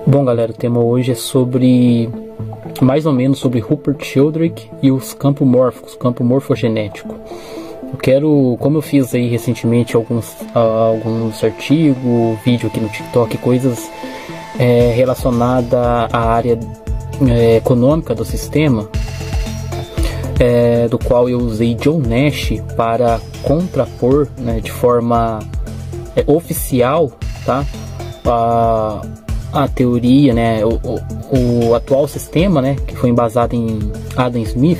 Bom, galera, o tema hoje é sobre, mais ou menos, sobre Rupert Sheldrake e os campos mórficos, campo morfogenético. Eu quero, como eu fiz aí recentemente alguns artigos, vídeo aqui no TikTok, coisas relacionadas à área econômica do sistema, do qual eu usei John Nash para contrapor, né, de forma oficial, tá, a teoria, né, o atual sistema, né, que foi embasado em Adam Smith.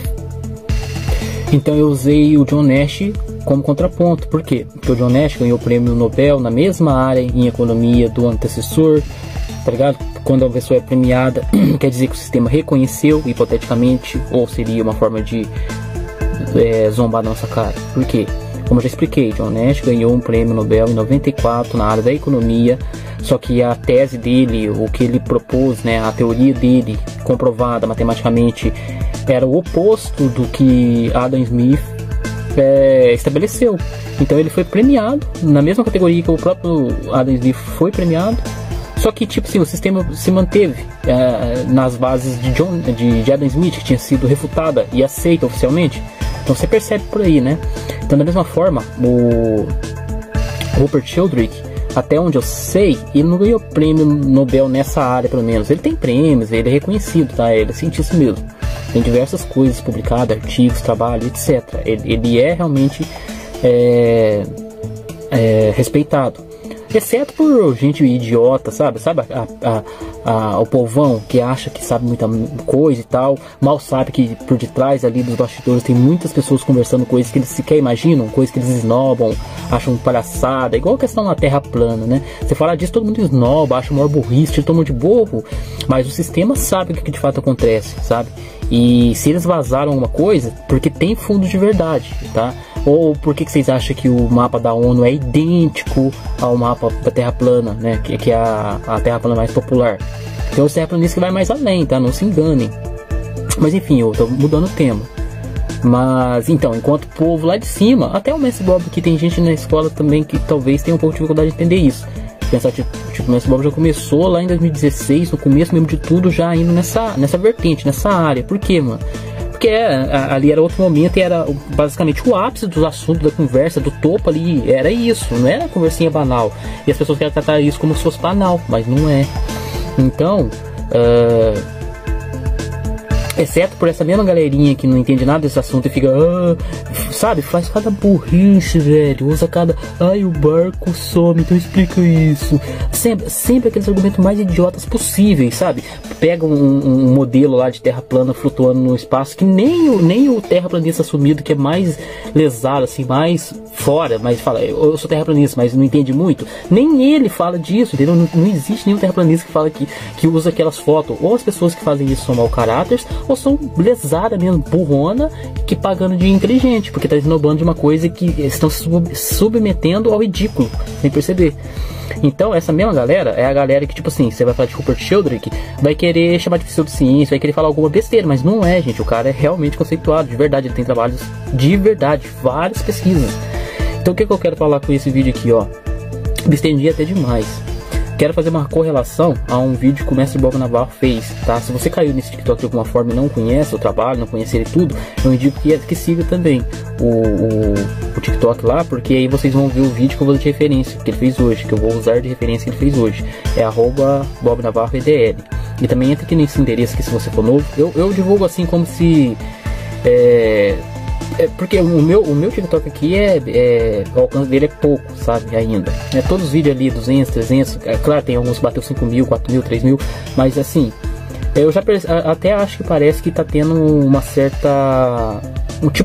Então eu usei o John Nash como contraponto. Por quê? Porque o John Nash ganhou o prêmio Nobel na mesma área em economia do antecessor, tá ligado? Quando a pessoa é premiada, quer dizer que o sistema reconheceu, hipoteticamente, ou seria uma forma de zombar na nossa cara. Por quê? Como eu já expliquei, John Nash ganhou um prêmio Nobel em 94 na área da economia, só que a tese dele, o que ele propôs, né, a teoria dele, comprovada matematicamente, era o oposto do que Adam Smith estabeleceu. Então ele foi premiado na mesma categoria que o próprio Adam Smith foi premiado, só que tipo assim, o sistema se manteve nas bases de Adam Smith, que tinha sido refutada e aceita oficialmente. Então você percebe por aí, né? Então da mesma forma, o Rupert Sheldrake, até onde eu sei, ele não ganhou prêmio Nobel nessa área, pelo menos. Ele tem prêmios, ele é reconhecido, tá? Ele é cientista mesmo. Tem diversas coisas publicadas, artigos, trabalho, etc. Ele é realmente respeitado. Exceto por gente idiota, sabe? O povão que acha que sabe muita coisa e tal, mal sabe que por detrás ali dos bastidores tem muitas pessoas conversando coisas que eles sequer imaginam, coisas que eles esnobam, acham palhaçada, igual a questão da Terra plana, né? Você fala disso, todo mundo esnoba, acha maior burrice, todo mundo de burro, mas o sistema sabe o que de fato acontece, sabe? E se eles vazaram alguma coisa, porque tem fundo de verdade, tá? Ou por que vocês acham que o mapa da ONU é idêntico ao mapa da Terra plana, né? Que é a Terra plana mais popular. Tem os terraplanistas que vai mais além, tá? Não se enganem. Mas enfim, eu tô mudando o tema. Mas então, enquanto o povo lá de cima, até o Mestre Bob, que tem gente na escola também que talvez tenha um pouco de dificuldade de entender isso. Pensar tipo, o Mestre Bob já começou lá em 2016, no começo mesmo de tudo, já indo nessa vertente, nessa área. Por quê, mano? Porque ali era outro momento e era basicamente o ápice dos assuntos da conversa, do topo ali, era isso, não era conversinha banal. E as pessoas querem tratar isso como se fosse banal, mas não é. Então, exceto por essa mesma galerinha que não entende nada desse assunto e fica, sabe, faz cada burrice, velho, usa cada, o barco some, então explica isso. Sempre aqueles argumentos mais idiotas possíveis, sabe? Pega um modelo lá de terra plana flutuando no espaço, que nem o terraplanista assumido, que é mais lesado, assim, mais fora, mas fala, eu sou terraplanista, mas não entende muito, nem ele fala disso, entendeu? Não existe nenhum terraplanista que fala que usa aquelas fotos. Ou as pessoas que fazem isso são mau caráter, ou são lesada mesmo, burrona, que pagando de inteligente, porque tá esnobando de uma coisa que estão se submetendo ao ridículo, sem perceber. Então essa mesma galera é a galera que, tipo assim, você vai falar de Rupert Sheldrake, vai querer chamar de pseudociência, vai querer falar alguma besteira, mas não é, gente. O cara é realmente conceituado, de verdade, ele tem trabalhos de verdade, várias pesquisas. Então o que eu quero falar com esse vídeo aqui, ó? Me estendi até demais. Quero fazer uma correlação a um vídeo que o Mestre Bob Navarro fez, tá? Se você caiu nesse TikTok de alguma forma e não conhece o trabalho, não conhece ele tudo, eu indico que siga também o TikTok lá, porque aí vocês vão ver o vídeo que eu vou dar de referência, que ele fez hoje, que eu vou usar de referência que ele fez hoje. É @BobNavarroEDL. E também entra aqui nesse endereço aqui se você for novo. Eu divulgo assim como se... porque o meu TikTok aqui o alcance dele é pouco, sabe, ainda. Todos os vídeos ali, 200, 300, claro, tem alguns que bateu 5 mil, 4 mil, 3 mil, mas assim, eu já até acho que parece que tá tendo uma certa...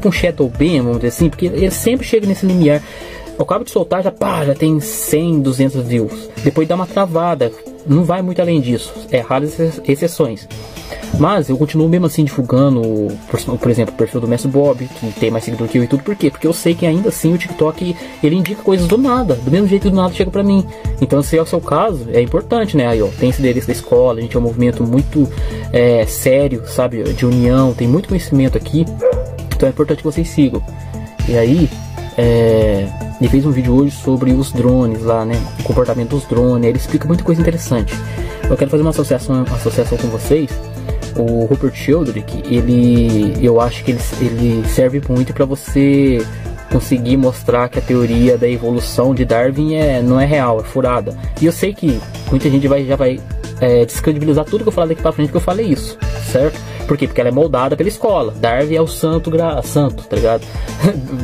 um shadow ban, vamos dizer assim, porque ele sempre chega nesse limiar. Eu acabo de soltar, já tem 100, 200 views. Depois dá uma travada, não vai muito além disso, raras exceções. Mas eu continuo mesmo assim divulgando, por exemplo, o perfil do Mestre Bob, que tem mais seguidor que eu e tudo. Por quê? Porque eu sei que ainda assim o TikTok, ele indica coisas do nada, do mesmo jeito que do nada chega pra mim. Então se é o seu caso, é importante, né? Aí ó, tem esse endereço da escola, a gente é um movimento muito sério, sabe, de união, tem muito conhecimento aqui. Então é importante que vocês sigam. E aí, ele fez um vídeo hoje sobre os drones lá, né? O comportamento dos drones, ele explica muita coisa interessante. eu quero fazer uma associação com vocês. O Rupert Sheldrake, eu acho que ele serve muito para você conseguir mostrar que a teoria da evolução de Darwin não é real, é furada. E eu sei que muita gente já vai descredibilizar tudo que eu falar daqui pra frente, que eu falei isso, certo? Por quê? Porque ela é moldada pela escola. Darwin é o santo, tá ligado?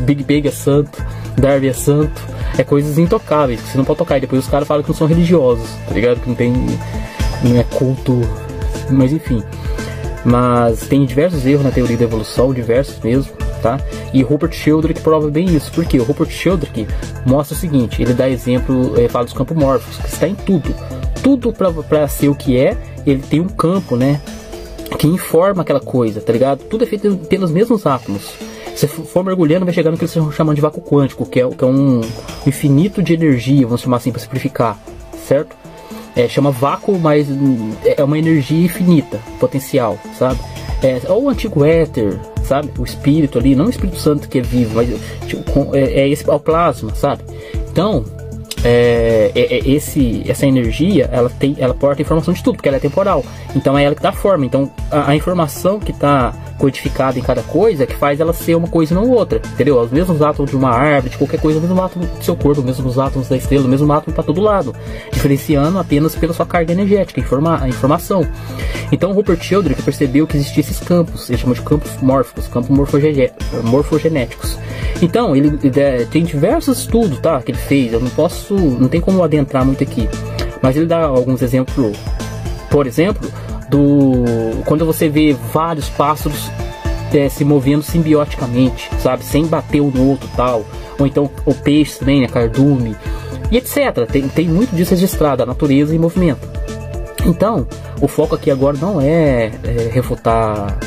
Big Bang é santo, Darwin é santo, é coisas intocáveis, que você não pode tocar. E depois os caras falam que não são religiosos, tá ligado? Que não é culto, mas enfim. Mas tem diversos erros na teoria da evolução, diversos mesmo, tá? E Rupert Sheldrake prova bem isso. Por quê? O Rupert Sheldrake mostra o seguinte, ele dá exemplo, ele fala dos campos mórficos, que está em tudo. Tudo para ser o que é, ele tem um campo, né? Que informa aquela coisa, tá ligado? Tudo é feito pelos mesmos átomos. Se for mergulhando, vai chegar no que eles estão chamando de vácuo quântico, que é um infinito de energia, vamos chamar assim para simplificar, certo? Chama vácuo, mas é uma energia infinita, potencial, sabe? Ou o antigo éter, sabe? O espírito ali, não o Espírito Santo que é vivo, mas tipo, esse, o plasma, sabe? Então, essa energia, ela porta informação de tudo, porque ela é temporal. Então é ela que dá forma. Então a informação que está codificada em cada coisa que faz ela ser uma coisa e não outra, entendeu? Os mesmos átomos de uma árvore, de qualquer coisa, o mesmo átomo do seu corpo, os mesmos átomos da estrela, o mesmo átomo para todo lado, diferenciando apenas pela sua carga energética, a informação. Então o Rupert Sheldrake percebeu que existiam esses campos, ele chamou de campos mórficos, campos morfogenéticos. Então ele tem diversos estudos, tá, que ele fez. Eu não tem como adentrar muito aqui, mas ele dá alguns exemplos. Por exemplo, quando você vê vários pássaros se movendo simbioticamente, sabe, sem bater um no outro, tal, ou então o peixe também, né, cardume, e etc. Tem muito disso registrado, a natureza em movimento. Então, o foco aqui agora não é refutar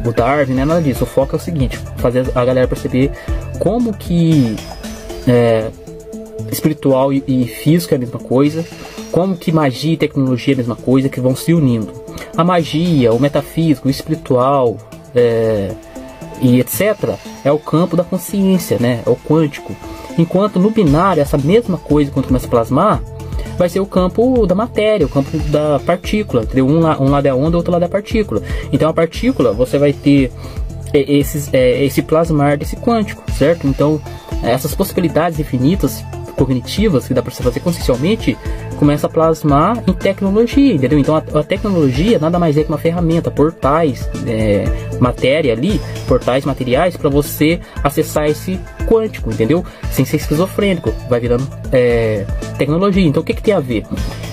o Darwin, não é nada disso. O foco é o seguinte: fazer a galera perceber como que espiritual e físico é a mesma coisa, como que magia e tecnologia é a mesma coisa, que vão se unindo. A magia, o metafísico, o espiritual e etc. é o campo da consciência, né? É o quântico. Enquanto no binário, essa mesma coisa, quando começa a plasmar, vai ser o campo da matéria, o campo da partícula. Entendeu? Um lado é a onda, o outro lado é a partícula. Então a partícula, você vai ter esse plasmar desse quântico, certo? Então essas possibilidades infinitas cognitivas que dá para você fazer consciencialmente começa a plasmar em tecnologia, entendeu? Então a tecnologia nada mais é que uma ferramenta, portais, matéria ali, portais materiais para você acessar esse quântico, entendeu? Sem ser esquizofrênico, vai virando tecnologia. Então o que tem a ver?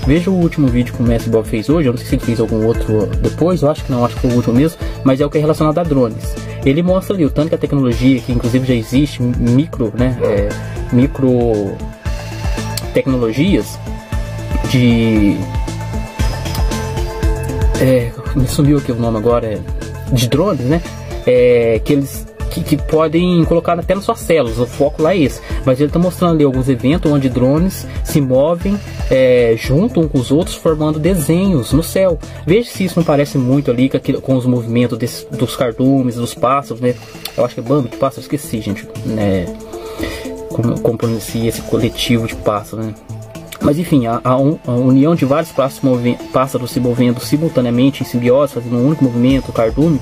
Veja o último vídeo que o Mestre Bob fez hoje, eu não sei se ele fez algum outro depois, eu acho que não, acho que foi o último mesmo, mas é o que é relacionado a drones. Ele mostra ali o tanto que a tecnologia, que inclusive já existe, micro tecnologias me sumiu aqui o nome agora, de drones, né? Que podem colocar até nas suas células, o foco lá é esse. Mas ele está mostrando ali alguns eventos onde drones se movem junto uns com os outros, formando desenhos no céu. Veja se isso não parece muito ali com os movimentos dos cardumes, dos pássaros, né? Eu acho que é bando de pássaros, esqueci, gente, né? Como pronuncia esse coletivo de pássaros, né? Mas enfim, a união de vários pássaros se movendo simultaneamente em simbiose, fazendo um único movimento, o cardume.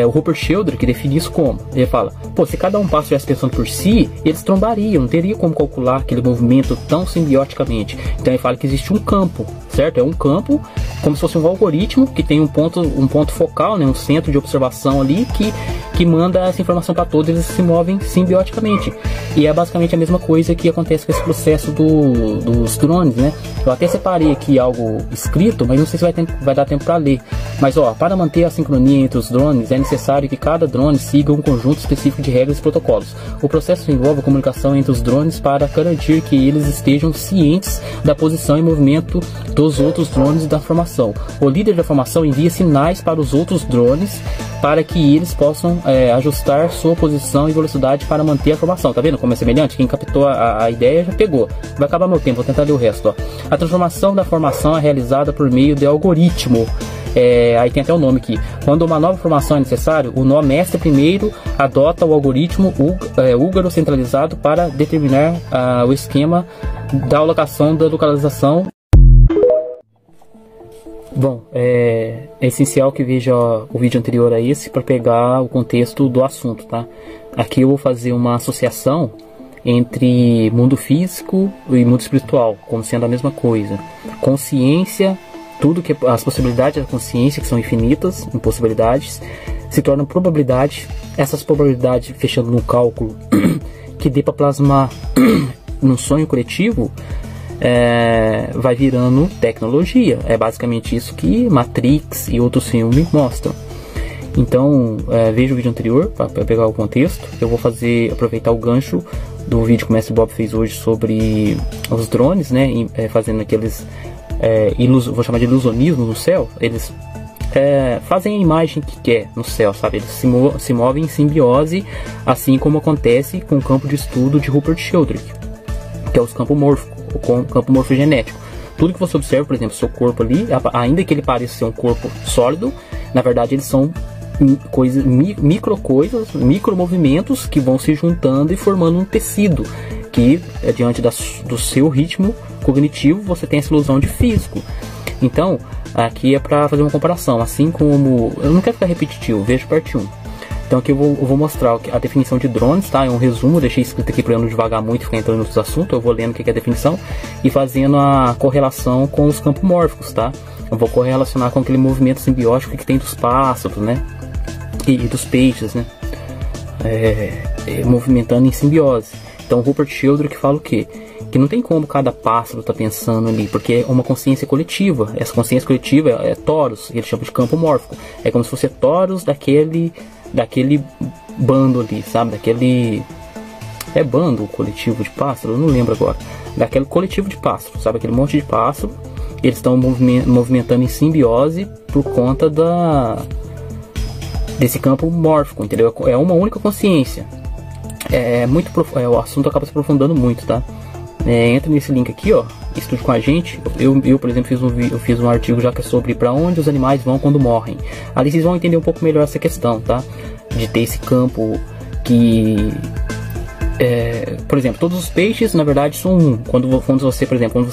O Rupert Sheldrake define isso como? Ele fala, se cada um pássaro estivesse pensando por si, eles trombariam, não teria como calcular aquele movimento tão simbioticamente. Então ele fala que existe um campo, certo? É um campo como se fosse um algoritmo que tem um ponto focal, né? Um centro de observação ali que manda essa informação para todos, eles se movem simbioticamente. E é basicamente a mesma coisa que acontece com esse processo dos drones, né? Eu até separei aqui algo escrito, mas não sei se vai dar tempo para ler. Mas para manter a sincronia entre os drones, é necessário que cada drone siga um conjunto específico de regras e protocolos. O processo envolve a comunicação entre os drones para garantir que eles estejam cientes da posição e movimento dos outros drones da formação. O líder da formação envia sinais para os outros drones para que eles possam ajustar sua posição e velocidade para manter a formação. Tá vendo como é semelhante? Quem captou a ideia já pegou. Vai acabar meu tempo, vou tentar ler o resto. A transformação da formação é realizada por meio de algoritmo. Aí tem até o nome aqui. Quando uma nova formação é necessário, o nó mestre primeiro adota o algoritmo húngaro centralizado para determinar o esquema da alocação da localização Bom, é essencial que veja o vídeo anterior a esse para pegar o contexto do assunto, tá? Aqui eu vou fazer uma associação entre mundo físico e mundo espiritual, como sendo a mesma coisa. Consciência, tudo que as possibilidades da consciência, que são infinitas em possibilidades, se tornam probabilidades. Essas probabilidades, fechando num cálculo que dê para plasmar num sonho coletivo, vai virando tecnologia. É basicamente isso que Matrix e outros filmes mostram. Então, veja o vídeo anterior para pegar o contexto. Eu vou aproveitar o gancho do vídeo que o Mestre Bob fez hoje sobre os drones, né? Fazendo aqueles, vou chamar de ilusionismo no céu. Eles fazem a imagem que quer no céu, sabe? Eles se movem em simbiose, assim como acontece com o campo de estudo de Rupert Sheldrake, que é os campos o campo morfogenético. Tudo que você observa, por exemplo, seu corpo ali, ainda que ele pareça ser um corpo sólido, na verdade eles são micro movimentos que vão se juntando e formando um tecido que, diante do seu ritmo cognitivo, você tem essa ilusão de físico. Então, aqui é para fazer uma comparação, assim como... Eu não quero ficar repetitivo, veja parte 1. Então aqui eu vou mostrar a definição de drones, tá? É um resumo, deixei escrito aqui para eu não devagar muito e ficar entrando nos assuntos. Eu vou lendo o que é a definição e fazendo a correlação com os campos mórficos, tá? Eu vou correlacionar com aquele movimento simbiótico que tem dos pássaros, né? E dos peixes, né? Movimentando em simbiose. Então Rupert Sheldrake fala o quê? Que não tem como cada pássaro tá pensando ali, porque é uma consciência coletiva. Essa consciência coletiva é Toros, ele chama de campo mórfico. É como se fosse Toros daquele bando ali, sabe? Daquele... bando coletivo de pássaro? Eu não lembro agora. Daquele coletivo de pássaro, sabe? Aquele monte de pássaro. Eles estão movimentando em simbiose por conta desse campo mórfico, entendeu? É uma única consciência. O assunto acaba se aprofundando muito, tá? Entra nesse link aqui, ó, estude com a gente. Eu por exemplo, fiz um artigo já que é sobre para onde os animais vão quando morrem. Ali vocês vão entender um pouco melhor essa questão, tá? De ter esse campo que... por exemplo, todos os peixes na verdade são um. Quando você, por exemplo,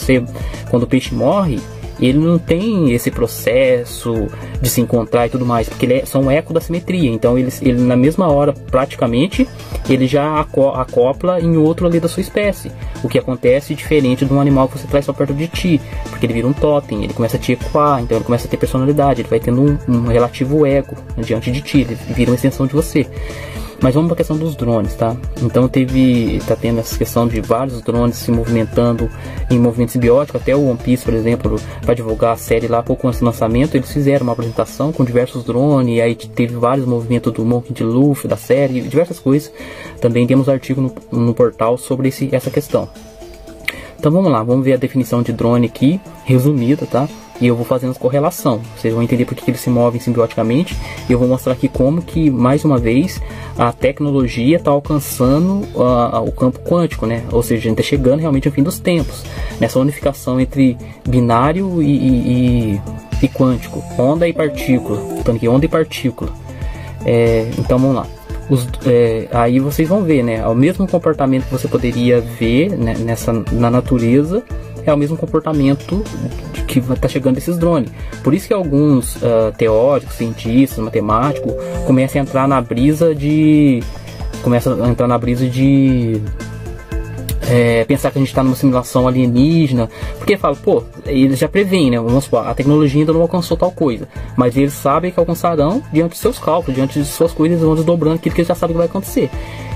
quando o peixe morre, ele não tem esse processo de se encontrar e tudo mais, porque são um eco da simetria. Então ele na mesma hora, praticamente, ele já acopla em outro ali da sua espécie. O que acontece diferente de um animal que você traz só perto de ti, porque ele vira um totem, ele começa a te ecoar, então ele começa a ter personalidade, ele vai tendo um relativo ego diante de ti, ele vira uma extensão de você. Mas vamos para a questão dos drones, tá? Então tá tendo essa questão de vários drones se movimentando em movimento simbiótico. Até o One Piece, por exemplo, para divulgar a série lá pouco antes do lançamento, eles fizeram uma apresentação com diversos drones, e aí teve vários movimentos do Monkey D. Luffy, da série, diversas coisas. Também temos artigo no portal sobre essa questão. Então vamos lá, vamos ver a definição de drone aqui, resumida, tá? E eu vou fazendo correlação, vocês vão entender porque eles se movem simbioticamente. E eu vou mostrar aqui como que, mais uma vez, a tecnologia está alcançando o campo quântico, né? Ou seja, a gente está chegando realmente ao fim dos tempos, nessa unificação entre binário e quântico, onda e partícula. Então aqui, onda e partícula. Então vamos lá. Aí vocês vão ver, né? O mesmo comportamento que você poderia ver, né, na natureza, é o mesmo comportamento que está chegando esses drones. Por isso que alguns teóricos, cientistas, matemáticos começam a entrar na brisa de pensar que a gente está numa simulação alienígena, porque fala, pô, eles já preveem, né? Vamos supor, a tecnologia ainda não alcançou tal coisa, mas eles sabem que alcançarão diante de seus cálculos, diante de suas coisas, eles vão desdobrando aquilo que eles já sabem que vai acontecer.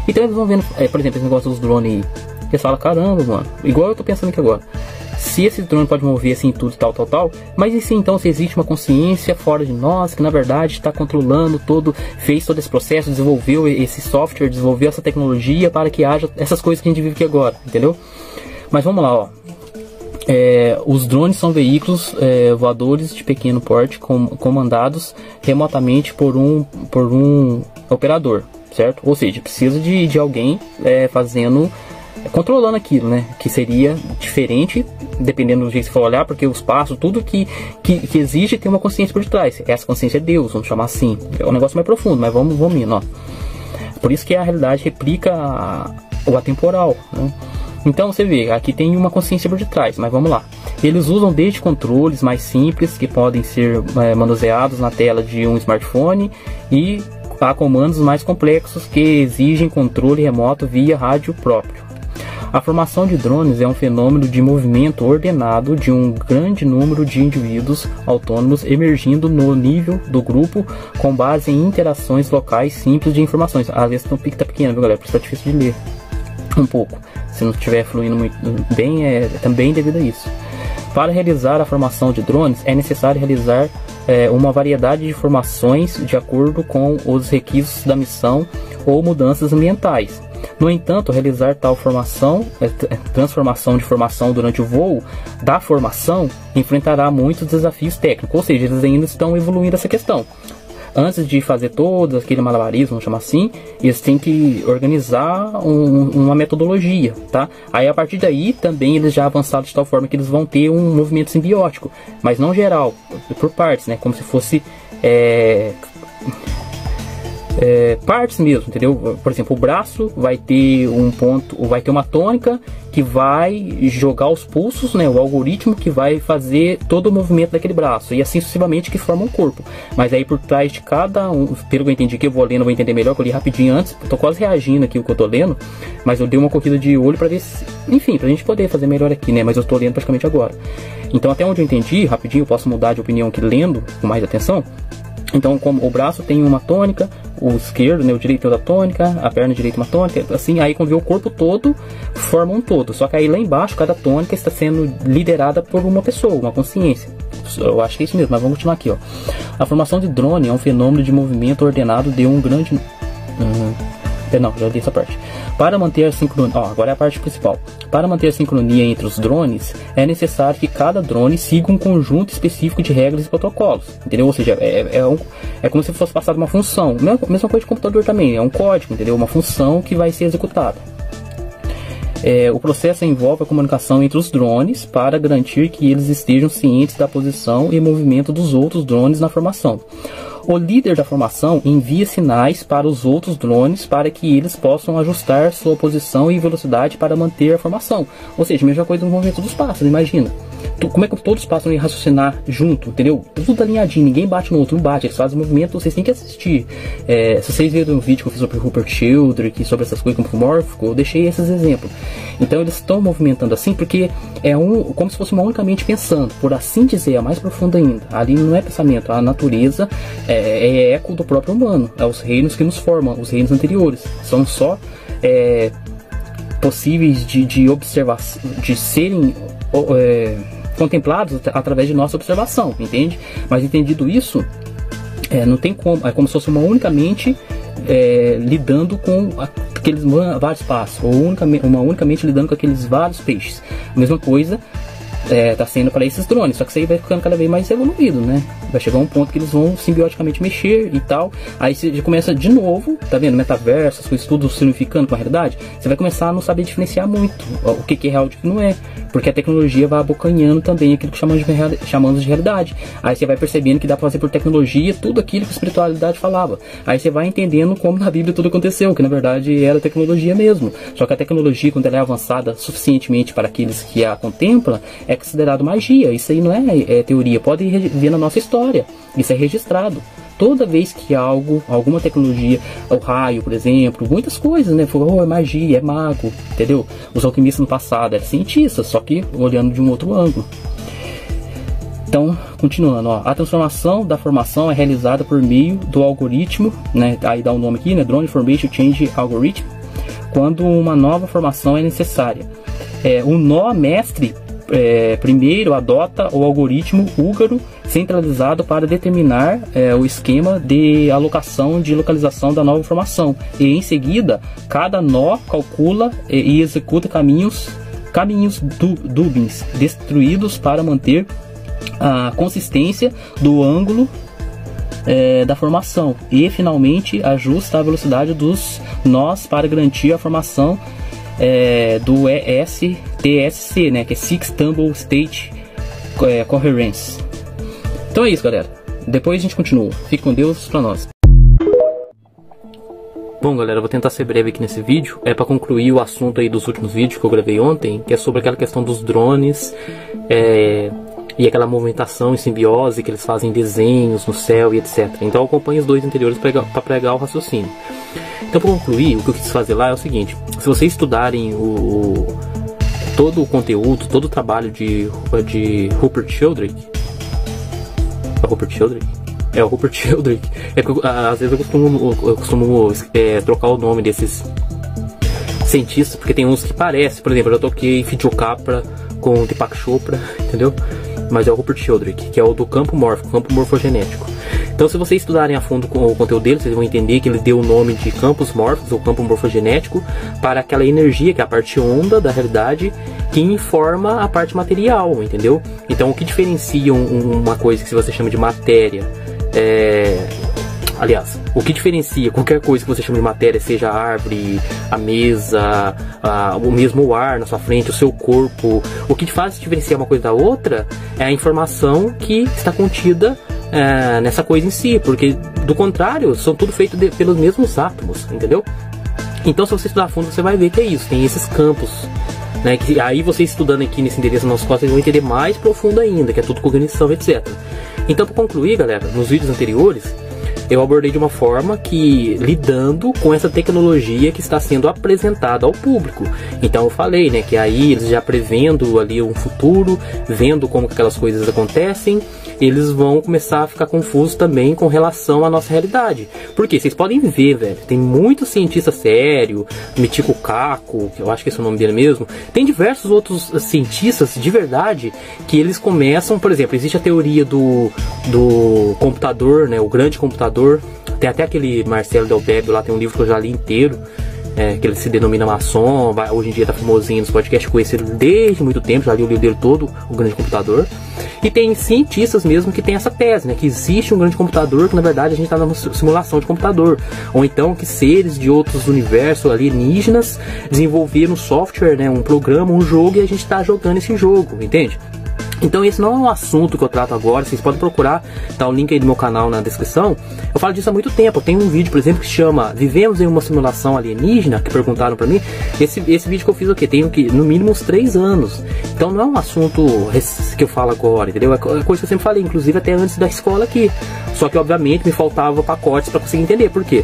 Então eles vão vendo, por exemplo, esse negócio dos drones aí, eles falam, caramba, mano, igual eu tô pensando aqui agora, se esse drone pode mover assim tudo, tal, mas e se então se existe uma consciência fora de nós, que na verdade está controlando fez todo esse processo, desenvolveu esse software, desenvolveu essa tecnologia para que haja essas coisas que a gente vive aqui agora, entendeu? Mas vamos lá, ó. Os drones são veículos voadores de pequeno porte comandados remotamente por um operador, certo? Ou seja, precisa de alguém controlando aquilo, né? Que seria diferente, dependendo do jeito que você for olhar, porque os passos, tudo que exige ter uma consciência por detrás. Essa consciência é Deus, vamos chamar assim. É um negócio mais profundo, mas vamos indo, ó. Por isso que a realidade replica o atemporal, né? Então você vê, aqui tem uma consciência por detrás, mas vamos lá. Eles usam desde controles mais simples, que podem ser manuseados na tela de um smartphone, e a comandos mais complexos que exigem controle remoto via rádio próprio. A formação de drones é um fenômeno de movimento ordenado de um grande número de indivíduos autônomos emergindo no nível do grupo com base em interações locais simples de informações. Às vezes o pique tá pequeno, viu, galera? Por isso tá difícil de ler um pouco. Se não estiver fluindo muito bem, é também devido a isso. Para realizar a formação de drones, é necessário realizar uma variedade de formações de acordo com os requisitos da missão ou mudanças ambientais. No entanto, realizar tal transformação de formação durante o voo da formação enfrentará muitos desafios técnicos, ou seja, eles ainda estão evoluindo essa questão. Antes de fazer todo aquele malabarismo, vamos chamar assim, eles têm que organizar uma metodologia, tá? Aí a partir daí também eles já avançaram de tal forma que eles vão ter um movimento simbiótico, mas não geral, por partes, né? Como se fosse partes mesmo, entendeu? Por exemplo, o braço vai ter um ponto, vai ter uma tônica que vai jogar os pulsos, né? O algoritmo que vai fazer todo o movimento daquele braço, e assim sucessivamente, que forma um corpo. Mas aí por trás de cada um, pelo que eu entendi, que eu vou lendo, eu vou entender melhor, que eu li rapidinho antes, tô quase reagindo aqui o que eu tô lendo, mas eu dei uma corrida de olho pra ver se, enfim, pra gente poder fazer melhor aqui, né? Mas eu tô lendo praticamente agora. Então até onde eu entendi, rapidinho, eu posso mudar de opinião aqui lendo com mais atenção. Então, como o braço tem uma tônica, o esquerdo, né, o direito tem outra tônica, a perna direita uma tônica, assim, aí quando vê o corpo todo, forma um todo. Só que aí lá embaixo, cada tônica está sendo liderada por uma pessoa, uma consciência. Eu acho que é isso mesmo, mas vamos continuar aqui, ó. A formação de drone é um fenômeno de movimento ordenado de um grande... Não, já li essa parte. Para manter a sincronia... agora é a parte principal. Para manter a sincronia entre os drones, é necessário que cada drone siga um conjunto específico de regras e protocolos. Entendeu? Ou seja, é como se fosse passada uma função. Mesma coisa de computador também. É um código, entendeu? Uma função que vai ser executada. O processo envolve a comunicação entre os drones para garantir que eles estejam cientes da posição e movimento dos outros drones na formação. O líder da formação envia sinais para os outros drones para que eles possam ajustar sua posição e velocidade para manter a formação. Ou seja, a mesma coisa no movimento dos pássaros, imagina. Como é que todos os pássaros iam raciocinar junto, entendeu? Tudo alinhadinho, ninguém bate no outro, não bate, eles fazem movimento, vocês têm que assistir. Se vocês viram um vídeo que eu fiz sobre Rupert Sheldrake, sobre essas coisas como Mórfico, eu deixei esses exemplos. Então eles estão movimentando assim porque como se fosse uma única mente pensando, por assim dizer, é mais profundo ainda. Ali não é pensamento, a natureza é eco do próprio humano, é os reinos que nos formam, os reinos anteriores. São só possíveis de observação, de serem contemplados através de nossa observação, entende? Mas entendido isso, não tem como, é como se fosse uma única mente lidando com aqueles vários passos, ou uma única mente lidando com aqueles vários peixes. A mesma coisa tá sendo para esses drones, só que isso aí vai ficando cada vez mais evoluído, né? Vai chegar um ponto que eles vão simbioticamente mexer e tal. Aí você já começa de novo, tá vendo? Metaverso, as coisas tudo se unificando com a realidade. Você vai começar a não saber diferenciar muito o que é real e o que não é, porque a tecnologia vai abocanhando também aquilo que chamamos de realidade. Aí você vai percebendo que dá para fazer por tecnologia tudo aquilo que a espiritualidade falava. Aí você vai entendendo como na Bíblia tudo aconteceu, que na verdade era tecnologia mesmo. Só que a tecnologia, quando ela é avançada suficientemente para aqueles que a contemplam, é considerado magia. Isso aí não é teoria, pode ver na nossa história, isso é registrado. Toda vez que alguma tecnologia, o raio, por exemplo, muitas coisas, né? É magia, é mago, entendeu? Os alquimistas no passado eram cientistas, só que olhando de um outro ângulo. Então, continuando, ó, a transformação da formação é realizada por meio do algoritmo, né? Aí dá o nome aqui, né? Drone Formation Change Algorithm, quando uma nova formação é necessária. O nó mestre primeiro adota o algoritmo húngaro centralizado para determinar o esquema de alocação de localização da nova informação, e em seguida cada nó calcula e executa caminhos dubbins destruídos para manter a consistência do ângulo da formação, e finalmente ajusta a velocidade dos nós para garantir a formação do ESTSC, né, que é Six Tumble State Coherence. Então é isso, galera. Depois a gente continua. Fique com Deus pra nós. Bom, galera, eu vou tentar ser breve aqui nesse vídeo. É para concluir o assunto aí dos últimos vídeos que eu gravei ontem, que é sobre aquela questão dos drones e aquela movimentação em simbiose que eles fazem desenhos no céu e etc. Então eu acompanho os dois anteriores para pregar o raciocínio. Então, para concluir, o que eu quis fazer lá é o seguinte: se vocês estudarem todo o conteúdo, todo o trabalho de Rupert Sheldrake, é o Rupert Sheldrake. É que às vezes eu costumo trocar o nome desses cientistas, porque tem uns que parecem. Por exemplo, eu já toquei Fidjo Capra com Deepak Chopra, entendeu? Mas é o Rupert Sheldrake, que é o do campo morfogenético. Então, se vocês estudarem a fundo o conteúdo dele, vocês vão entender que ele deu o nome de campos mórficos, ou campo morfogenético, para aquela energia, que é a parte onda da realidade, que informa a parte material, entendeu? Então, o que diferencia uma coisa que você chama de matéria, aliás, o que diferencia qualquer coisa que você chama de matéria, seja a árvore, a mesa, o mesmo ar na sua frente, o seu corpo, o que te faz diferenciar uma coisa da outra é a informação que está contida nessa coisa em si, porque do contrário, são tudo feito pelos mesmos átomos, entendeu? Então, se você estudar a fundo, você vai ver que é isso, tem esses campos, né, que aí você estudando aqui nesse endereço nosso costas, vocês vão entender mais profundo ainda, que é tudo cognição, etc. Então, para concluir, galera, nos vídeos anteriores eu abordei de uma forma que lidando com essa tecnologia que está sendo apresentada ao público. Então eu falei, né, que aí eles já prevendo ali um futuro, vendo como que aquelas coisas acontecem, eles vão começar a ficar confusos também com relação à nossa realidade. Porque vocês podem ver, velho, tem muito cientista sério, Michio Kaku, que eu acho que esse é o nome dele mesmo, tem diversos outros cientistas de verdade que eles começam, por exemplo, existe a teoria do computador, né, o grande computador. Tem até aquele Marcelo Del Bebe lá, tem um livro que eu já li inteiro, que ele se denomina maçom, hoje em dia tá famosinho nos podcasts, conhecido desde muito tempo, já li o livro dele todo, o grande computador. E tem cientistas mesmo que tem essa tese, né, que existe um grande computador, que na verdade a gente está numa simulação de computador, ou então que seres de outros universos alienígenas desenvolveram software, né, um programa, um jogo, e a gente está jogando esse jogo, entende? Então esse não é um assunto que eu trato agora, vocês podem procurar, tá o link aí do meu canal na descrição. Eu falo disso há muito tempo, eu tenho um vídeo, por exemplo, que chama Vivemos em uma Simulação Alienígena, que perguntaram pra mim. Esse vídeo que eu fiz aqui, tem no mínimo uns 3 anos. Então não é um assunto que eu falo agora, entendeu? É coisa que eu sempre falei, inclusive até antes da escola aqui. Só que obviamente me faltava pacotes pra conseguir entender, por quê?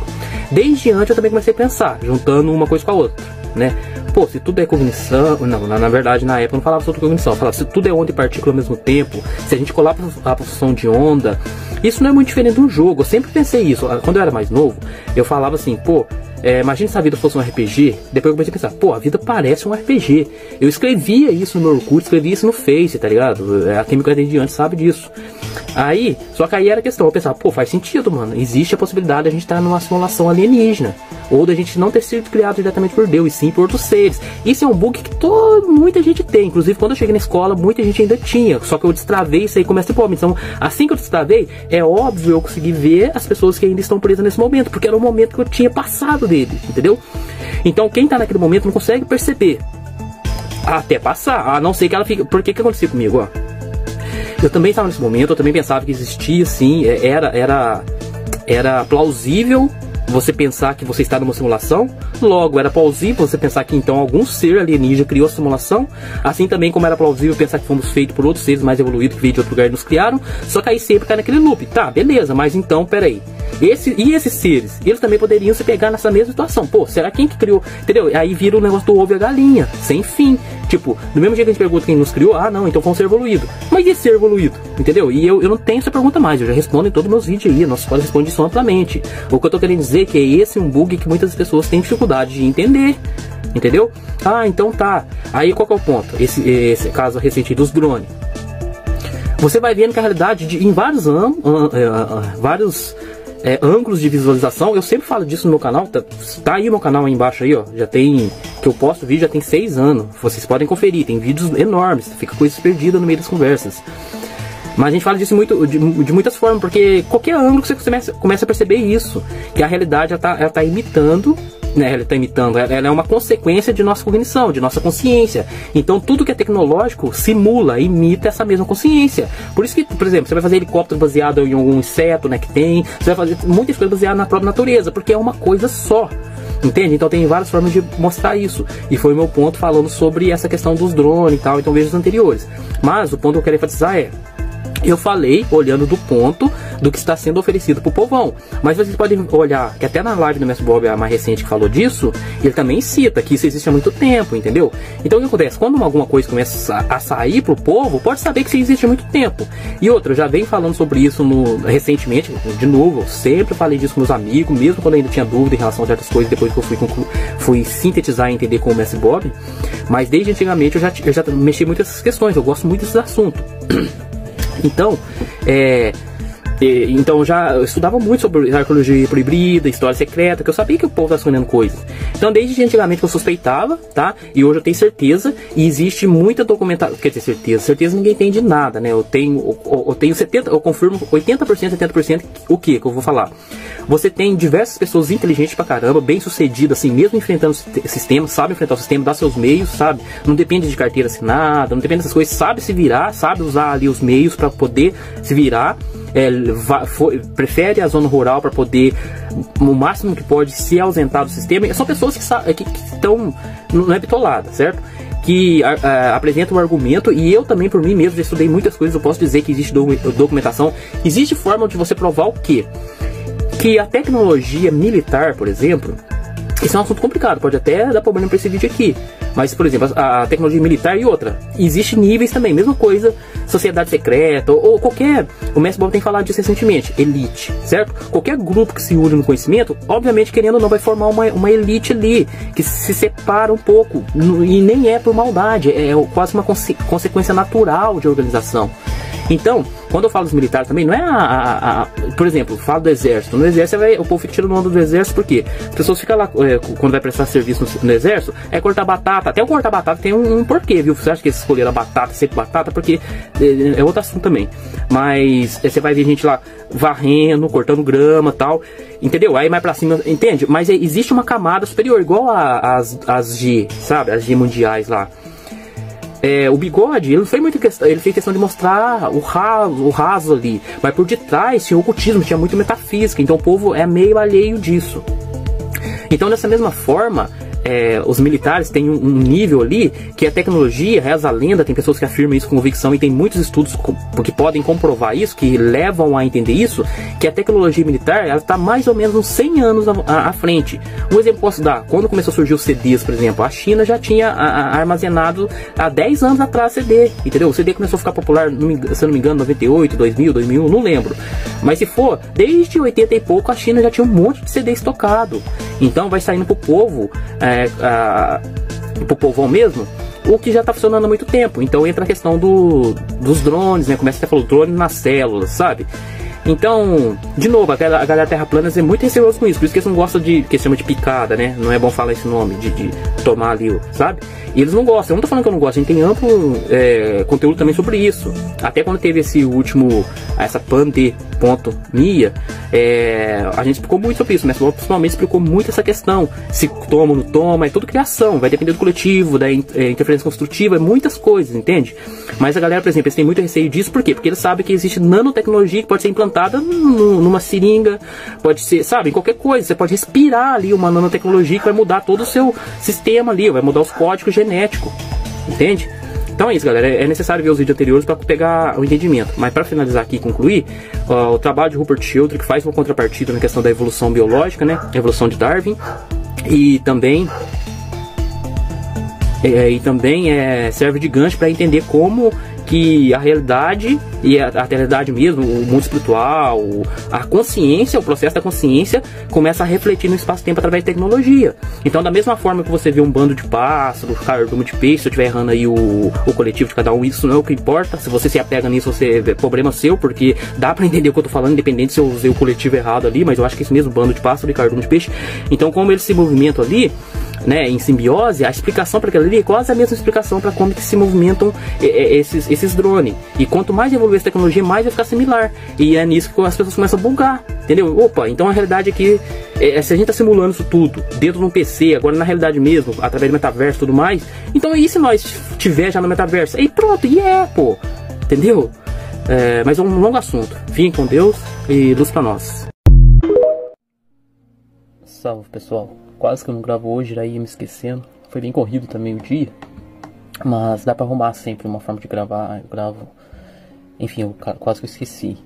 Desde antes eu também comecei a pensar, juntando uma coisa com a outra, né? Pô, se tudo é cognição... Não, na verdade, na época eu não falava sobre cognição. Eu falava, se tudo é onda e partícula ao mesmo tempo, se a gente colar a função de onda, isso não é muito diferente de um jogo. Eu sempre pensei isso. Quando eu era mais novo, eu falava assim, pô, imagina se a vida fosse um RPG. Depois eu comecei a pensar, pô, a vida parece um RPG. Eu escrevia isso no meu Orkut, escrevia isso no Face, tá ligado? A Química Radiante sabe disso. Aí, só que aí era a questão, eu pensava, pô, faz sentido, mano. Existe a possibilidade de a gente estar numa simulação alienígena, ou da gente não ter sido criado diretamente por Deus, e sim por outros seres. Isso é um bug que muita gente tem. Inclusive, quando eu cheguei na escola, muita gente ainda tinha. Só que eu destravei isso aí, comecei, pô, então, assim que eu destravei, é óbvio eu consegui ver as pessoas que ainda estão presas nesse momento, porque era o momento que eu tinha passado dele, entendeu? Então, quem tá naquele momento não consegue perceber até passar, a não ser que ela fique... Por que aconteceu comigo, ó? Eu também estava nesse momento, eu também pensava que existia, sim, era plausível você pensar que você está numa simulação, logo era plausível você pensar que então algum ser alienígena criou a simulação, assim também como era plausível pensar que fomos feitos por outros seres mais evoluídos que veio de outro lugar e nos criaram, só que aí sempre cai naquele loop, tá, beleza, mas então, peraí, esses seres, eles também poderiam se pegar nessa mesma situação, pô, será quem que criou, entendeu? Aí vira o negócio do ovo e a galinha, sem fim, tipo, do mesmo jeito que a gente pergunta quem nos criou, ah não, então foi um ser evoluído, mas e esse ser evoluído, entendeu? E eu não tenho essa pergunta mais, eu já respondo em todos os meus vídeos aí, nós podemos responder isso amplamente. O que eu tô querendo dizer é que esse é um bug que muitas pessoas têm dificuldade de entender, entendeu? Ah, então tá, aí qual que é o ponto? Esse caso recente dos drones, você vai vendo que a realidade em vários ângulos de visualização, eu sempre falo disso no meu canal, tá aí o meu canal aí embaixo aí, ó, já tem, que eu posto vídeo já tem 6 anos, vocês podem conferir, tem vídeos enormes, fica coisas perdidas no meio das conversas. Mas a gente fala disso de muitas formas, porque qualquer ângulo que você começa a perceber isso, que a realidade ela tá imitando né, ele está imitando, ela é uma consequência de nossa cognição, de nossa consciência. Então tudo que é tecnológico simula, imita essa mesma consciência. Por isso que, por exemplo, você vai fazer helicóptero baseado em algum inseto, né, que tem, você vai fazer muitas coisas baseadas na própria natureza, porque é uma coisa só. Entende? Então tem várias formas de mostrar isso. E foi o meu ponto falando sobre essa questão dos drones e tal, então veja os anteriores. Mas o ponto que eu quero enfatizar é: eu falei olhando do ponto do que está sendo oferecido para o povão. Mas vocês podem olhar que até na live do Mestre Bob, a mais recente, que falou disso, ele também cita que isso existe há muito tempo, entendeu? Então o que acontece? Quando alguma coisa começa a sair para o povo, pode saber que isso existe há muito tempo. E outra, eu já venho falando sobre isso recentemente, de novo, eu sempre falei disso com meus amigos, mesmo quando eu ainda tinha dúvida em relação a certas coisas, depois que eu fui sintetizar e entender com o Mestre Bob. Mas desde antigamente eu já mexi muito nessas questões, eu gosto muito desses assuntos. Então, então eu estudava muito sobre arqueologia proibida, história secreta, que eu sabia que o povo estava escondendo coisas. Então desde antigamente eu suspeitava, tá? E hoje eu tenho certeza, e existe muita documentação, quer dizer, certeza ninguém tem de nada, né? Eu tenho 70%, eu confirmo 80%, 70% o que eu vou falar. Você tem diversas pessoas inteligentes pra caramba, bem sucedidas, assim, mesmo enfrentando o sistema, sabe enfrentar o sistema, dá seus meios, sabe? Não depende de carteira assinada, não depende dessas coisas, sabe se virar, sabe usar ali os meios para poder se virar. Prefere a zona rural para poder, o máximo que pode, se ausentar do sistema. São pessoas que estão, não é bitolada, certo? Que apresentam um argumento, e eu também, por mim mesmo, já estudei muitas coisas, eu posso dizer que existe documentação, existe forma de você provar o quê? Que a tecnologia militar, por exemplo, isso é um assunto complicado, pode até dar problema para esse vídeo aqui. Mas, por exemplo, a tecnologia militar e outra, existe níveis também, mesma coisa, sociedade secreta, ou qualquer, o Mestre Bob tem falado disso recentemente, elite, certo? Qualquer grupo que se une no conhecimento, obviamente, querendo ou não, vai formar uma elite ali, que se separa um pouco, e nem é por maldade, é quase uma consequência natural de organização. Então, quando eu falo dos militares também, não é por exemplo, eu falo do exército. No exército, o povo fica tirando onda do exército, porque as pessoas ficam lá, quando vai prestar serviço no exército, é cortar batata. Até o cortar batata tem um porquê, viu? Você acha que eles escolheram a batata, sempre batata? Porque é outro assunto também. Mas você vai ver gente lá varrendo, cortando grama e tal, entendeu? Aí mais pra cima, entende? Mas existe uma camada superior, igual as G, sabe? As G mundiais lá. O Bigode, ele não fez muita questão, ele fez questão de mostrar o raso ali, mas por detrás tinha ocultismo, tinha muito metafísica, então o povo é meio alheio disso. Então dessa mesma forma, os militares têm um nível ali que a tecnologia, reza a lenda, tem pessoas que afirmam isso com convicção, e tem muitos estudos que podem comprovar isso, que levam a entender isso, que a tecnologia militar, ela está mais ou menos uns 100 anos à frente. Um exemplo posso dar: quando começou a surgir os CDs, por exemplo, a China já tinha armazenado há 10 anos atrás CD, entendeu? O CD começou a ficar popular, se eu não me engano, 98, 2000, 2001, não lembro. Mas se for, desde 80 e pouco, a China já tinha um monte de CD estocado. Então vai saindo pro povo, pro povão mesmo, o que já está funcionando há muito tempo. Então entra a questão dos drones, né? Começa até a falar drone nas células, sabe? Então, de novo, a galera terraplanas é muito receosa com isso. Por isso que eles não gostam que se chama de picada, né? Não é bom falar esse nome, de tomar ali, sabe? E eles não gostam. Eu não tô falando que eu não gosto, a gente tem amplo conteúdo também sobre isso. Até quando teve esse último, essa pandemia, a gente explicou muito sobre isso, mas principalmente explicou muito essa questão. Se toma ou não toma, é tudo criação, vai depender do coletivo, da interferência construtiva, muitas coisas, entende? Mas a galera, por exemplo, eles têm muito receio disso, por quê? Porque eles sabem que existe nanotecnologia que pode ser implantada numa seringa, pode ser, sabe, em qualquer coisa. Você pode respirar ali uma nanotecnologia que vai mudar todo o seu sistema ali, vai mudar os códigos genéticos, entende? Então é isso, galera, é necessário ver os vídeos anteriores para pegar o entendimento. Mas para finalizar aqui e concluir, o trabalho de Rupert Sheldrake faz uma contrapartida na questão da evolução biológica, né, a evolução de Darwin, e também serve de gancho para entender como que a realidade e a realidade mesmo, o mundo espiritual, a consciência, o processo da consciência começa a refletir no espaço-tempo através de tecnologia. Então, da mesma forma que você vê um bando de pássaros, cardume de peixe, se eu estiver errando aí o coletivo de cada um, isso não é o que importa. Se você se apega nisso, é problema seu, porque dá pra entender o que eu tô falando, independente se eu usei o coletivo errado ali, mas eu acho que esse mesmo bando de pássaro e cardume de peixe. Então, como eles se movimentam ali, né, em simbiose, a explicação para aquilo ali é quase a mesma explicação para como que se movimentam esses drones. E quanto mais evoluir essa tecnologia, mais vai ficar similar. E é nisso que as pessoas começam a bugar, entendeu? Opa, então a realidade aqui, se a gente tá simulando isso tudo dentro de um PC, agora na realidade mesmo, através do metaverso e tudo mais, então e se nós tiver já no metaverso? Aí pronto, pô, entendeu? Mas é um longo assunto. Fiquem com Deus e luz pra nós. Salve, pessoal. Quase que eu não gravo hoje, já ia me esquecendo. Foi bem corrido também o dia, mas dá pra arrumar sempre uma forma de gravar. Eu gravo. Enfim, eu quase que eu esqueci.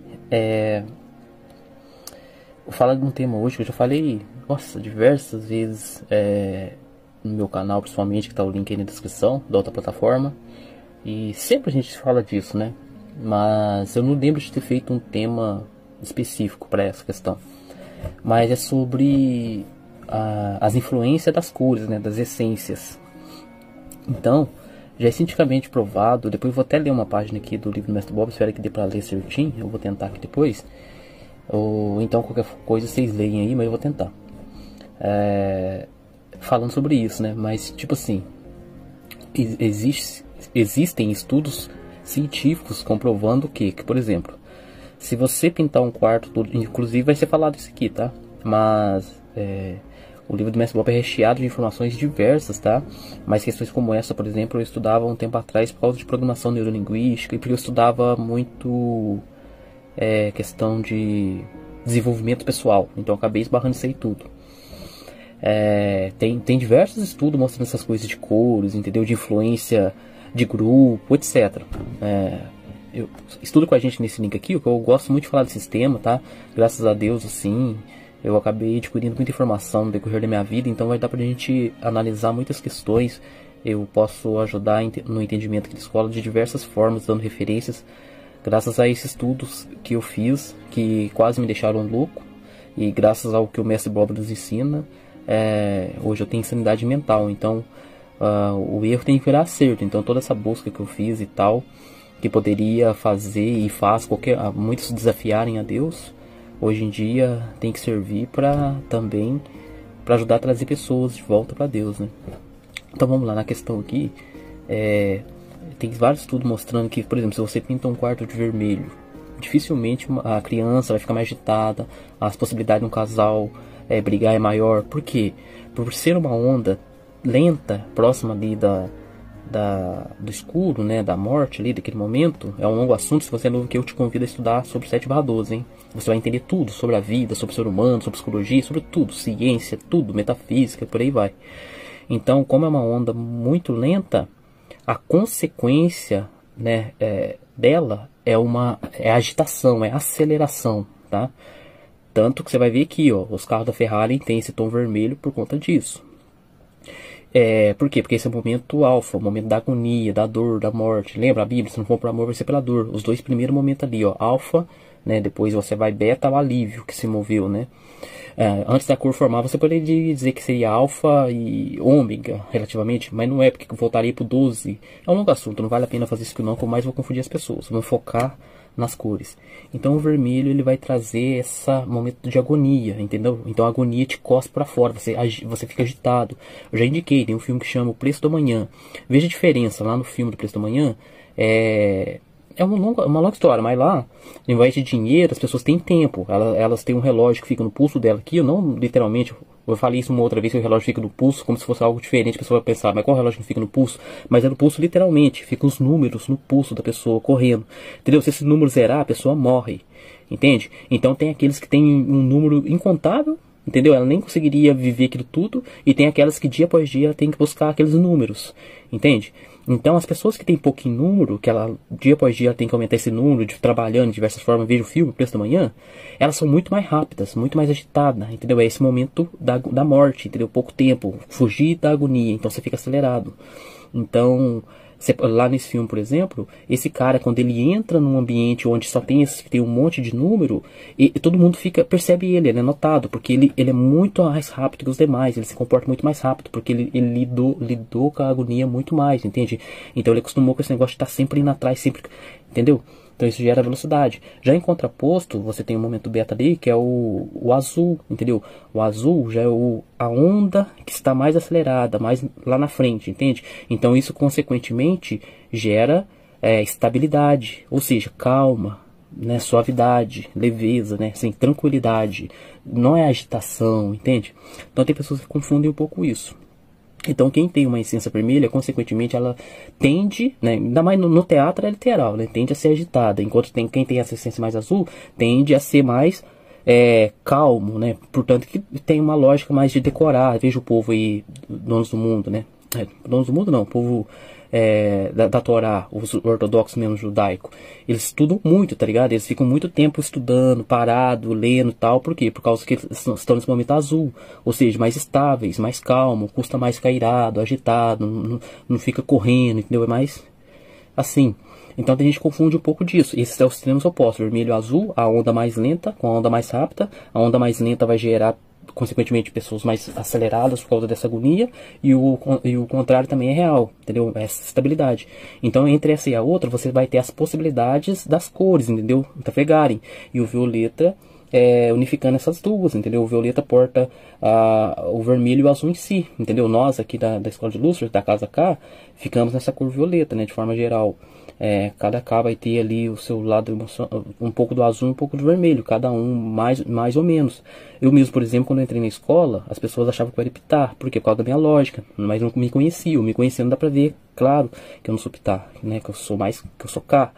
Vou falar de um tema hoje que eu já falei, nossa, diversas vezes no meu canal, principalmente, que tá o link aí na descrição da outra plataforma. E sempre a gente fala disso, né? Mas eu não lembro de ter feito um tema específico para essa questão. Mas é sobre as influências das cores, né? Das essências. Então, já é cientificamente provado. Depois eu vou até ler uma página aqui do livro do Mestre Bob. Espero que dê para ler certinho. Eu vou tentar aqui depois. Ou então qualquer coisa vocês leem aí, mas eu vou tentar. Falando sobre isso, né? Mas tipo assim, existem estudos científicos comprovando que, por exemplo, se você pintar um quarto todo, inclusive vai ser falado isso aqui, tá? Mas o livro do Mestre Bob é recheado de informações diversas, tá? Mas questões como essa, por exemplo, eu estudava um tempo atrás por causa de programação neurolinguística, e porque eu estudava muito questão de desenvolvimento pessoal, então eu acabei esbarrando isso aí tudo. Tem diversos estudos mostrando essas coisas de cores, entendeu? De influência de grupo, etc. Estuda com a gente nesse link aqui, que eu gosto muito de falar desse tema, tá? Graças a Deus, assim, eu acabei adquirindo muita informação no decorrer da minha vida, então vai dar pra gente analisar muitas questões. Eu posso ajudar no entendimento aqui da escola de diversas formas, dando referências, graças a esses estudos que eu fiz, que quase me deixaram louco, e graças ao que o Mestre Bob nos ensina, hoje eu tenho sanidade mental. Então o erro tem que virar acerto. Então toda essa busca que eu fiz e tal, que poderia fazer e faz muitos desafiarem a Deus, hoje em dia tem que servir para também para ajudar a trazer pessoas de volta para Deus, né? Então vamos lá na questão aqui. Tem vários estudos mostrando que, por exemplo, se você pinta um quarto de vermelho, dificilmente a criança vai ficar mais agitada, as possibilidades de um casal brigar é maior. Por quê? Por ser uma onda lenta, próxima ali do escuro, né, da morte ali, daquele momento. É um longo assunto. Se você é novo, que eu te convido a estudar sobre 7/12, hein? Você vai entender tudo sobre a vida, sobre o ser humano, sobre psicologia, sobre tudo, ciência, tudo, metafísica, por aí vai. Então, como é uma onda muito lenta, a consequência, né, dela é agitação, é aceleração, tá? Tanto que você vai ver aqui, ó, os carros da Ferrari têm esse tom vermelho por conta disso. Por quê? Porque esse é o momento alfa, o momento da agonia, da dor, da morte. Lembra a Bíblia? Se não for por amor, vai ser pela dor. Os dois primeiros momentos ali, ó, alfa, né? Depois você vai beta, o alívio que se moveu, né? Antes da cor formar, você poderia dizer que seria alfa e ômega, relativamente, mas não é, porque voltaria pro 12. É um longo assunto, não vale a pena fazer isso não, que eu mais vou confundir as pessoas. Vamos focar nas cores. Então o vermelho, ele vai trazer esse momento de agonia, entendeu? Então a agonia te cospe para fora, você fica agitado. Eu já indiquei, tem um filme que chama O Preço do Amanhã. Veja a diferença, lá no filme do Preço do Amanhã, uma longa história, mas lá, em vez de dinheiro, as pessoas têm tempo. Elas têm um relógio que fica no pulso dela aqui, não literalmente. Eu falei isso uma outra vez, que o relógio fica no pulso, como se fosse algo diferente. A pessoa vai pensar, mas qual relógio não fica no pulso? Mas é no pulso literalmente, fica os números no pulso da pessoa, correndo. Entendeu? Se esse número zerar, a pessoa morre. Entende? Então tem aqueles que têm um número incontável, entendeu? Ela nem conseguiria viver aquilo tudo. E tem aquelas que dia após dia ela tem que buscar aqueles números. Entende? Então as pessoas que têm pouquinho número, que ela dia após dia tem que aumentar esse número, trabalhando de diversas formas, veja o filme, O Preço da Manhã, elas são muito mais rápidas, muito mais agitadas, entendeu? É esse momento da morte, entendeu? Pouco tempo, fugir da agonia, então você fica acelerado. Então, lá nesse filme, por exemplo, esse cara, quando ele entra num ambiente onde só tem um monte de número, e todo mundo percebe ele é notado, porque ele é muito mais rápido que os demais, ele se comporta muito mais rápido, porque ele lidou com a agonia muito mais, entende? Então ele acostumou com esse negócio de estar sempre indo atrás, sempre, entendeu? Então isso gera velocidade. Já em contraposto, você tem um momento beta ali, que é o azul, entendeu? O azul já é a onda que está mais acelerada, mais lá na frente, entende? Então isso consequentemente gera estabilidade, ou seja, calma, né, suavidade, leveza, né, assim, tranquilidade, não é agitação, entende? Então tem pessoas que confundem um pouco isso. Então quem tem uma essência vermelha, consequentemente, ela tende, né, ainda mais no teatro é literal, né, tende a ser agitada, enquanto quem tem essa essência mais azul, tende a ser mais calmo, né, portanto que tem uma lógica mais de decorar. Veja o povo aí, donos do mundo, né, donos do mundo não, o povo da Torá, os ortodoxos mesmo, judaico, eles estudam muito, tá ligado? Eles ficam muito tempo estudando, parado, lendo e tal. Por quê? Por causa que eles estão nesse momento azul, ou seja, mais estáveis, mais calmo, custa mais ficar irado, agitado, não fica correndo, entendeu? É mais assim. Então a gente confunde um pouco disso. Esses são os extremos opostos, vermelho e azul, a onda mais lenta com a onda mais rápida. A onda mais lenta vai gerar, consequentemente, pessoas mais aceleradas por causa dessa agonia, e o contrário também é real, entendeu? Essa estabilidade. Então, entre essa e a outra, você vai ter as possibilidades das cores, entendeu? Trafegarem. E o violeta unificando essas duas, entendeu? O violeta porta o vermelho e o azul em si, entendeu? Nós aqui da Escola de Lúcifer, da casa K, ficamos nessa cor violeta, né? De forma geral. Cada K vai ter ali o seu lado um pouco do azul e um pouco do vermelho, cada um mais ou menos. Eu mesmo, por exemplo, quando eu entrei na escola, as pessoas achavam que eu era Pitar, porque por causa da minha lógica, mas não me conheciam. Me conhecendo dá pra ver, claro, que eu não sou Pitar, né? Que eu sou K.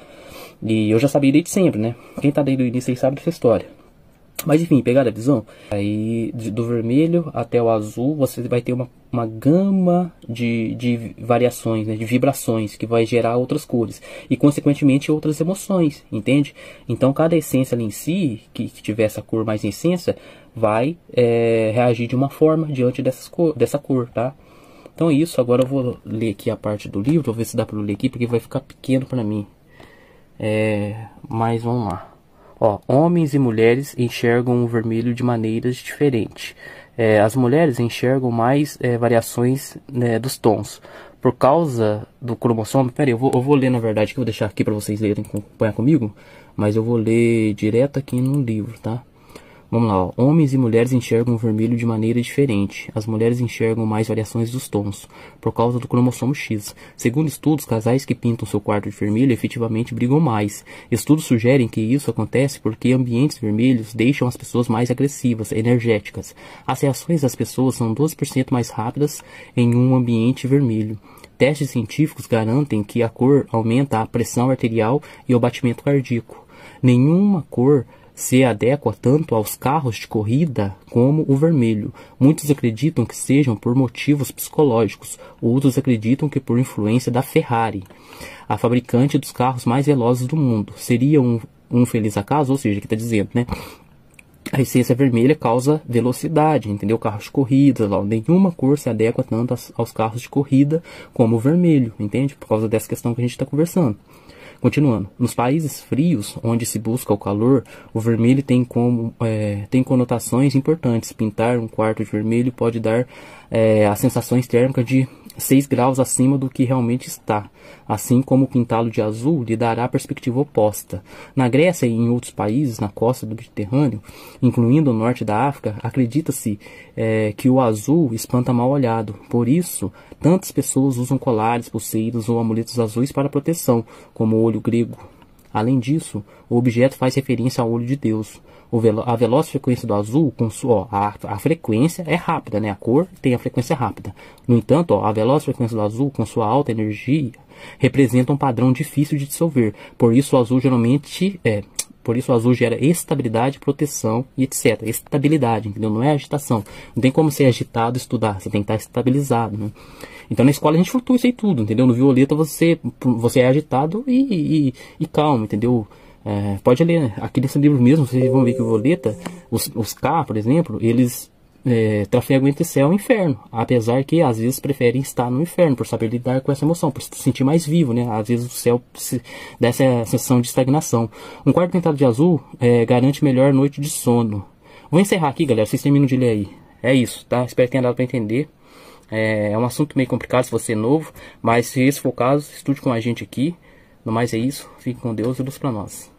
E eu já sabia desde sempre, né? Quem tá desde o início aí sabe dessa história. Mas enfim, pegaram a visão? Aí do vermelho até o azul você vai ter uma gama de variações, né, de vibrações, que vai gerar outras cores e consequentemente outras emoções, entende? Então cada essência ali em si, que tiver essa cor mais em essência, vai reagir de uma forma diante dessa cor, tá? Então é isso. Agora eu vou ler aqui a parte do livro, vou ver se dá para ler aqui, porque vai ficar pequeno para mim. Mas vamos lá. Ó, homens e mulheres enxergam o vermelho de maneiras diferentes. As mulheres enxergam mais variações, né, dos tons. Por causa do cromossomo. Pera aí, eu vou ler na verdade, que eu vou deixar aqui para vocês lerem, acompanhar comigo. Mas eu vou ler direto aqui no livro, tá? Vamos lá, ó. Homens e mulheres enxergam o vermelho de maneira diferente. As mulheres enxergam mais variações dos tons, por causa do cromossomo X. Segundo estudos, casais que pintam seu quarto de vermelho efetivamente brigam mais. Estudos sugerem que isso acontece porque ambientes vermelhos deixam as pessoas mais agressivas, energéticas. As reações das pessoas são 12% mais rápidas em um ambiente vermelho. Testes científicos garantem que a cor aumenta a pressão arterial e o batimento cardíaco. Nenhuma cor se adequa tanto aos carros de corrida como o vermelho. Muitos acreditam que sejam por motivos psicológicos, outros acreditam que por influência da Ferrari, a fabricante dos carros mais velozes do mundo. Seria um feliz acaso? Ou seja, que está dizendo, né? A essência vermelha causa velocidade, entendeu? Carros de corrida, nenhuma cor se adequa tanto aos carros de corrida como o vermelho, entende? Por causa dessa questão que a gente está conversando. Continuando, nos países frios, onde se busca o calor, o vermelho tem conotações importantes. Pintar um quarto de vermelho pode dar as sensações térmicas de 6 graus acima do que realmente está, assim como pintá-lo de azul lhe dará a perspectiva oposta. Na Grécia e em outros países na costa do Mediterrâneo, incluindo o norte da África, acredita-se que o azul espanta mal olhado. Por isso, tantas pessoas usam colares, pulseiras ou amuletos azuis para proteção, como o olho grego. Além disso, o objeto faz referência ao olho de Deus. A veloz frequência do azul, a frequência é rápida, né? A cor tem a frequência rápida. No entanto, a veloz frequência do azul, com sua alta energia, representa um padrão difícil de dissolver. Por isso o azul gera estabilidade, proteção e etc. Estabilidade, entendeu? Não é agitação. Não tem como ser agitado e estudar. Você tem que estar estabilizado, né? Então na escola a gente flutua isso aí tudo, entendeu? No violeta você é agitado e calmo, entendeu? Pode ler aqui nesse livro mesmo, vocês vão ver que o violeta, os K, por exemplo, eles trafegam entre céu e inferno, apesar que às vezes preferem estar no inferno, por saber lidar com essa emoção, por se sentir mais vivo, né? Às vezes o céu dá essa sensação de estagnação. Um quarto pintado de azul garante melhor noite de sono. Vou encerrar aqui, galera, vocês terminam de ler aí. É isso, tá? Espero que tenha dado para entender. É um assunto meio complicado se você é novo, mas se esse for o caso, estude com a gente aqui. No mais é isso, fique com Deus e luz para nós.